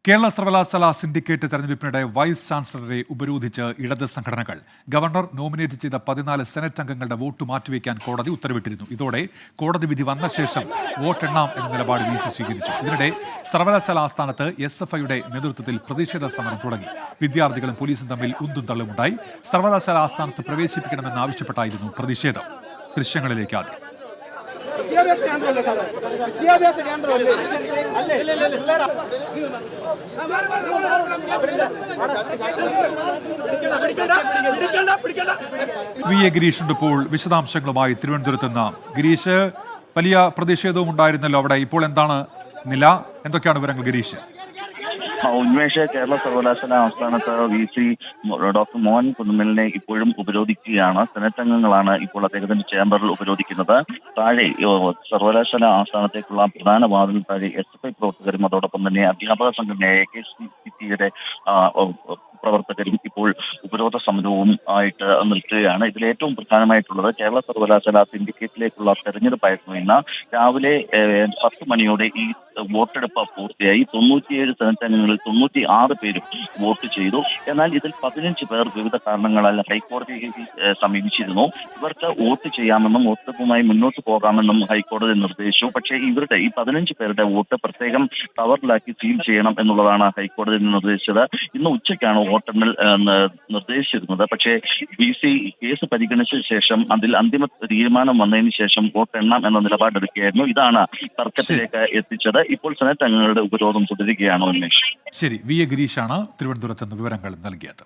കേരള സർവകലാശാല syndicate തെരഞ്ഞെടുപ്പിനിടെ vice ചാൻസലറെ ഉപരോധിച്ച് ഇടത് സംഘടനകൾ. ഗവർണർ നോമിനേറ്റ് ചെയ്ത 14 സെനറ്റ് അംഗങ്ങളുടെ വോട്ട് മാറ്റിവെക്കാൻ കോടതി ഉത്തരവിട്ടിരുന്നു. ഇതോടെ കോടതി വിധി വന്ന ശേഷം വോട്ടെണ്ണാം എന്ന നിലപാട് VC സ്വീകരിച്ചു. ഇതിനിടെ സർവകലാശാല ആസ്ഥാനത്ത് SFIയുടെ നേതൃത്വത്തിൽ പ്രതിഷേധ സമരം തുടങ്ങി. വിദ്യാർത്ഥികളും പോലീസും തമ്മിൽ ഉന്തും തള്ളുമുണ്ടായി. സർവകലാശാല ആസ്ഥാനത്ത് പ്രവേശിപ്പിക്കണമെന്നാവശ്യപ്പെട്ടായിരുന്നു പ്രതിഷേധം. ദൃശ്യങ്ങളിലേക്ക് ആദ്യം. വിദ്യാഭ്യാസ കേന്ദ്രമല്ലേ VA ഗിരീഷുണ്ട് ഇപ്പോൾ വിശദാംശങ്ങളുമായി തിരുവനന്തപുരത്ത് നിന്ന്. ഗിരീഷ്, വലിയ പ്രതിഷേധവും ഉണ്ടായിരുന്നല്ലോ അവിടെ. ഇപ്പോൾ എന്താണ് നില? എന്തൊക്കെയാണ് വിവരങ്ങൾ ഗിരീഷ്? ഉന്മേഷ്, കേരള സർവകലാശാല ആസ്ഥാനത്ത് VC ഡോക്ടർ മോഹൻ കുന്നുമ്മലിനെ ഇപ്പോഴും ഉപരോധിക്കുകയാണ്. സെനറ്റ് അംഗങ്ങളാണ് ഇപ്പോൾ അദ്ദേഹത്തിന്റെ ചേംബറിൽ ഉപരോധിക്കുന്നത്. താഴെ സർവകലാശാല ആസ്ഥാനത്തേക്കുള്ള പ്രധാന വാതിൽ താഴെ SFI പ്രവർത്തകരും അതോടൊപ്പം തന്നെ അധ്യാപക സംഘടനയായ KCCT-യുടെ പ്രവർത്തകരും ഇപ്പോൾ ഉപരോധ സമരവും ആയിട്ട് നിൽക്കുകയാണ്. ഇതിൽ ഏറ്റവും പ്രധാനമായിട്ടുള്ളത് കേരള സർവകലാശാല സിൻഡിക്കേറ്റിലേക്കുള്ള തെരഞ്ഞെടുപ്പായിരുന്നു. ഇന്ന് രാവിലെ 10 മണിയോടെ ഈ വോട്ടെടുപ്പ് പൂർത്തിയായി. 97 സെനറ്റ് അംഗങ്ങളിൽ 96 പേരും വോട്ട് ചെയ്തു. എന്നാൽ ഇതിൽ 15 പേർ വിവിധ കാരണങ്ങളാൽ ഹൈക്കോടതിയെ സമീപിച്ചിരുന്നു. ഇവർക്ക് വോട്ട് ചെയ്യാമെന്നും വോട്ടെടുപ്പുമായി മുന്നോട്ട് പോകാമെന്നും ഹൈക്കോടതി നിർദ്ദേശിച്ചു. പക്ഷേ ഇവരുടെ ഈ 15 പേരുടെ വോട്ട് പ്രത്യേകം കവറിലാക്കി സീൽ ചെയ്യണം എന്നുള്ളതാണ് ഹൈക്കോടതി നിർദ്ദേശിച്ചത്. ഇന്ന് ഉച്ചയ്ക്കാണ് വോട്ടെണ്ണൽ നിർദ്ദേശിച്ചിരുന്നത്. പക്ഷേ VC കേസ് പരിഗണിച്ച ശേഷം അതിൽ അന്തിമ തീരുമാനം വന്നതിന് ശേഷം വോട്ടെണ്ണാം എന്ന നിലപാടെടുക്കുകയായിരുന്നു. ഇതാണ് തർക്കത്തിലേക്ക് എത്തിച്ചത്. ഇപ്പോൾ സെനറ്റ് അംഗങ്ങളുടെ ഉപരോധം തുടരുകയാണ്. ഉന്മേഷ്, ശരി. VA ഗിരീഷാണ് തിരുവനന്തപുരത്ത് നിന്ന് വിവരങ്ങൾ നൽകിയത്.